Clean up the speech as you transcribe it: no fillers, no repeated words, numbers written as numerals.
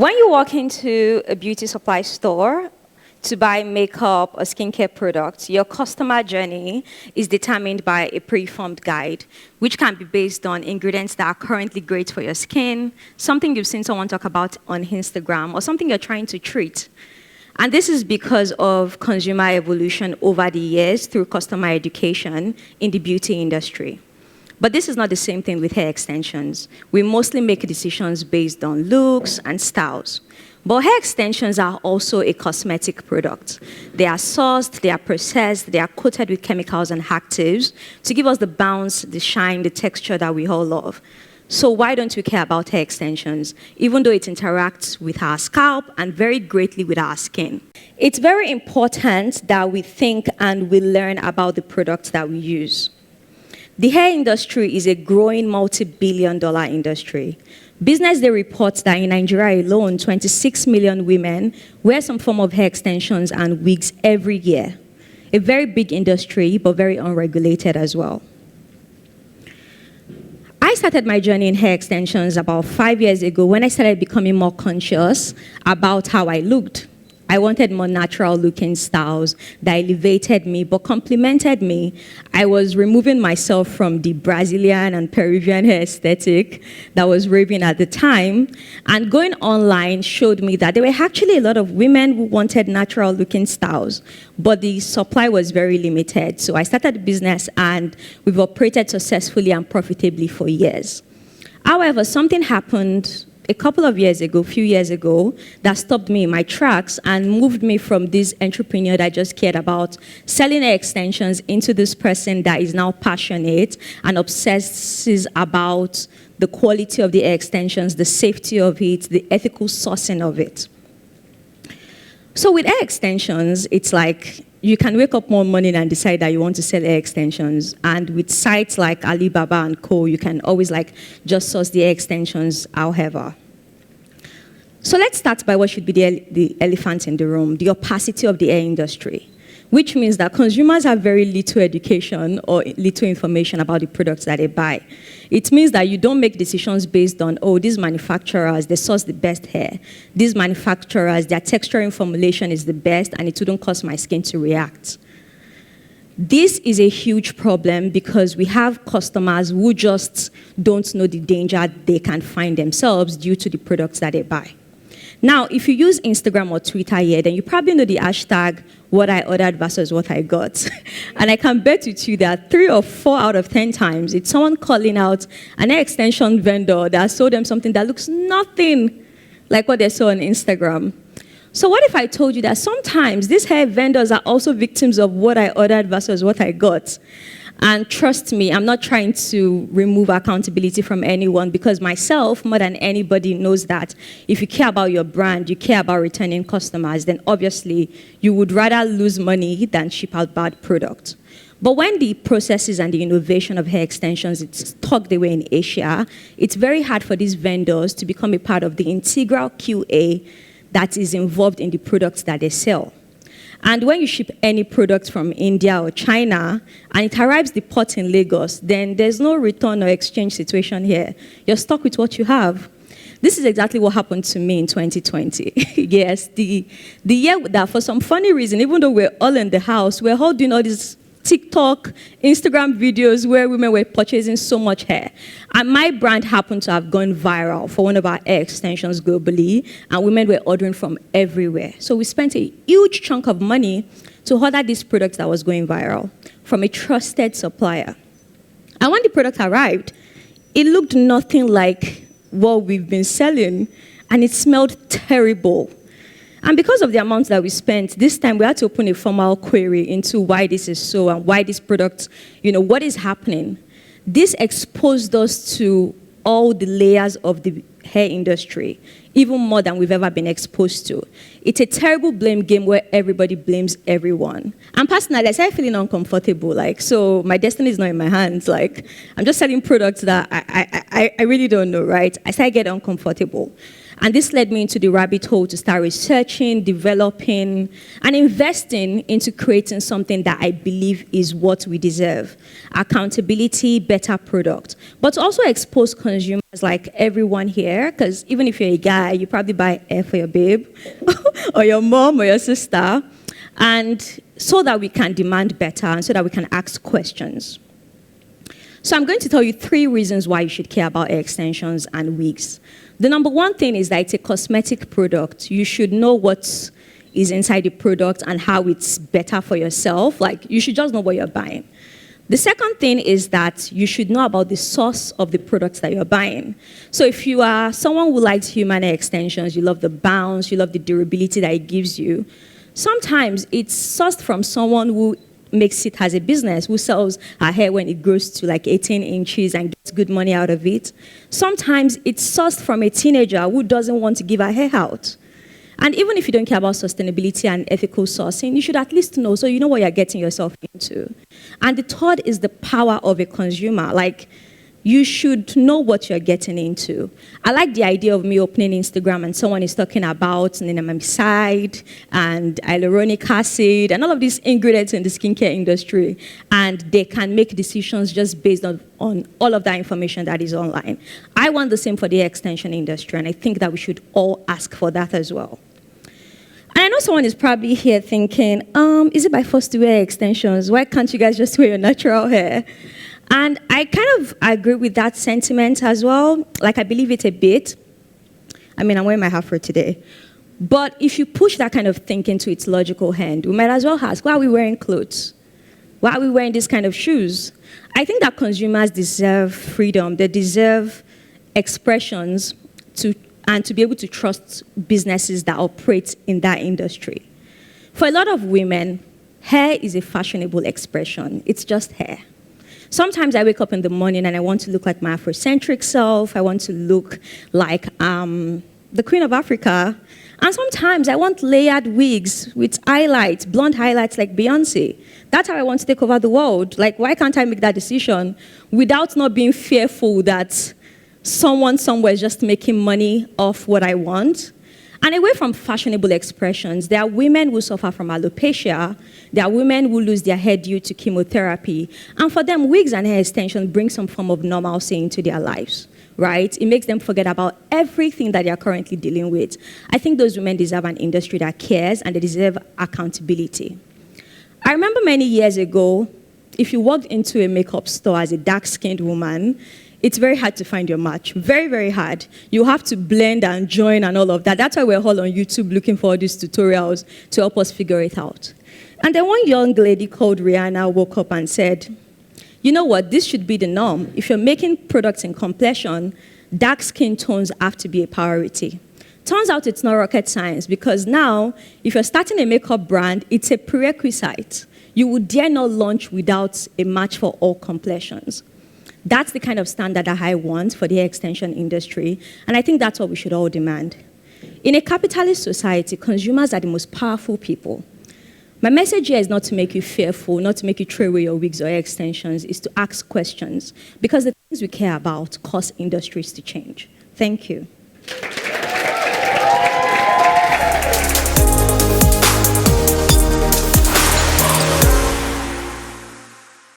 When you walk into a beauty supply store to buy makeup or skincare products, your customer journey is determined by a preformed guide, which can be based on ingredients that are currently great for your skin, something you've seen someone talk about on Instagram, or something you're trying to treat. And this is because of consumer evolution over the years through customer education in the beauty industry. But this is not the same thing with hair extensions. We mostly make decisions based on looks and styles. But hair extensions are also a cosmetic product. They are sourced, they are processed, they are coated with chemicals and actives to give us the bounce, the shine, the texture that we all love. So why don't we care about hair extensions, even though it interacts with our scalp and very greatly with our skin? It's very important that we think and we learn about the products that we use. The hair industry is a growing multi-billion-dollar industry. Business Day reports that in Nigeria alone, 26 million women wear some form of hair extensions and wigs every year. A very big industry, but very unregulated as well. I started my journey in hair extensions about 5 years ago when I started becoming more conscious about how I looked. I wanted more natural looking styles that elevated me but complemented me. I was removing myself from the Brazilian and Peruvian hair aesthetic that was raving at the time, and going online showed me that there were actually a lot of women who wanted natural looking styles, but the supply was very limited. So I started the business and we've operated successfully and profitably for years. However, something happened a couple of years ago, few years ago, that stopped me in my tracks and moved me from this entrepreneur that just cared about selling hair extensions into this person that is now passionate and obsesses about the quality of the hair extensions, the safety of it, the ethical sourcing of it. So with hair extensions, it's like you can wake up one morning and decide that you want to sell hair extensions. And with sites like Alibaba and Co., you can always just source the hair extensions however. So let's start by what should be the elephant in the room, the opacity of the hair industry, which means that consumers have very little education or little information about the products that they buy. It means that you don't make decisions based on, oh, these manufacturers, they source the best hair. These manufacturers, their texturing formulation is the best and it wouldn't cause my skin to react. This is a huge problem because we have customers who just don't know the danger they can find themselves due to the products that they buy. Now, if you use Instagram or Twitter here, then you probably know the hashtag what I ordered versus what I got. And I can bet with you that 3 or 4 out of 10 times, it's someone calling out an hair extension vendor that sold them something that looks nothing like what they saw on Instagram. So what if I told you that sometimes these hair vendors are also victims of what I ordered versus what I got? And trust me, I'm not trying to remove accountability from anyone because myself, more than anybody, knows that if you care about your brand, you care about returning customers, then obviously you would rather lose money than ship out bad products. But when the processes and the innovation of hair extensions is tucked away in Asia, it's very hard for these vendors to become a part of the integral QA that is involved in the products that they sell. And when you ship any product from India or China, and it arrives the port in Lagos, then there's no return or exchange situation here. You're stuck with what you have. This is exactly what happened to me in 2020. Yes, the year that for some funny reason, even though we're all in the house, we're all doing all these TikTok, Instagram videos where women were purchasing so much hair. And my brand happened to have gone viral for one of our hair extensions globally, and women were ordering from everywhere. So we spent a huge chunk of money to order this product that was going viral from a trusted supplier. And when the product arrived, it looked nothing like what we've been selling, and it smelled terrible. And because of the amount that we spent, this time we had to open a formal query into why this is so and why this product, what is happening. This exposed us to all the layers of the hair industry, even more than we've ever been exposed to. It's a terrible blame game where everybody blames everyone. And personally, I started feeling uncomfortable. So my destiny is not in my hands. I'm just selling products that I really don't know, right? I started getting uncomfortable. And this led me into the rabbit hole to start researching, developing, and investing into creating something that I believe is what we deserve. Accountability, better product. But to also expose consumers like everyone here, because even if you're a guy, you probably buy hair for your babe, or your mom, or your sister, and so that we can demand better, and so that we can ask questions. So I'm going to tell you 3 reasons why you should care about hair extensions and wigs. The number one thing is that it's a cosmetic product. You should know what is inside the product and how it's better for yourself. Like, you should just know what you're buying. The second thing is that you should know about the source of the products that you're buying. So if you are someone who likes human hair extensions, you love the bounce, you love the durability that it gives you, sometimes it's sourced from someone who makes it as a business, who sells her hair when it grows to like 18 inches and gets good money out of it. Sometimes it's sourced from a teenager who doesn't want to give her hair out. And even if you don't care about sustainability and ethical sourcing, you should at least know, so you know what you're getting yourself into. And the third is the power of a consumer. Like, you should know what you're getting into. I like the idea of me opening Instagram and someone is talking about niacinamide and hyaluronic acid and all of these ingredients in the skincare industry, and they can make decisions just based on all of that information that is online. I want the same for the extension industry, and I think that we should all ask for that as well. And I know someone is probably here thinking, is it by force to wear extensions? Why can't you guys just wear your natural hair? And I kind of agree with that sentiment as well. Like, I believe it a bit. I mean, I'm wearing my afro today. But if you push that kind of thinking to its logical end, we might as well ask, why are we wearing clothes? Why are we wearing this kind of shoes? I think that consumers deserve freedom. They deserve expressions and to be able to trust businesses that operate in that industry. For a lot of women, hair is a fashionable expression. It's just hair. Sometimes I wake up in the morning and I want to look like my Afrocentric self. I want to look like the Queen of Africa. And sometimes I want layered wigs with highlights, blonde highlights like Beyonce. That's how I want to take over the world. Like, why can't I make that decision without not being fearful that someone somewhere is just making money off what I want? And away from fashionable expressions, there are women who suffer from alopecia. There are women who lose their hair due to chemotherapy. And for them, wigs and hair extensions bring some form of normalcy into their lives, right? It makes them forget about everything that they are currently dealing with. I think those women deserve an industry that cares, and they deserve accountability. I remember many years ago, if you walked into a makeup store as a dark-skinned woman, it's very hard to find your match. Very, very hard. You have to blend and join and all of that. That's why we're all on YouTube looking for all these tutorials to help us figure it out. And then one young lady called Rihanna woke up and said, you know what, this should be the norm. If you're making products in complexion, dark skin tones have to be a priority. Turns out it's not rocket science, because now, if you're starting a makeup brand, it's a prerequisite. You would dare not launch without a match for all complexions. That's the kind of standard that I want for the hair extension industry, and I think that's what we should all demand. In a capitalist society, consumers are the most powerful people. My message here is not to make you fearful, not to make you throw away your wigs or hair extensions, is to ask questions, because the things we care about cause industries to change. Thank you.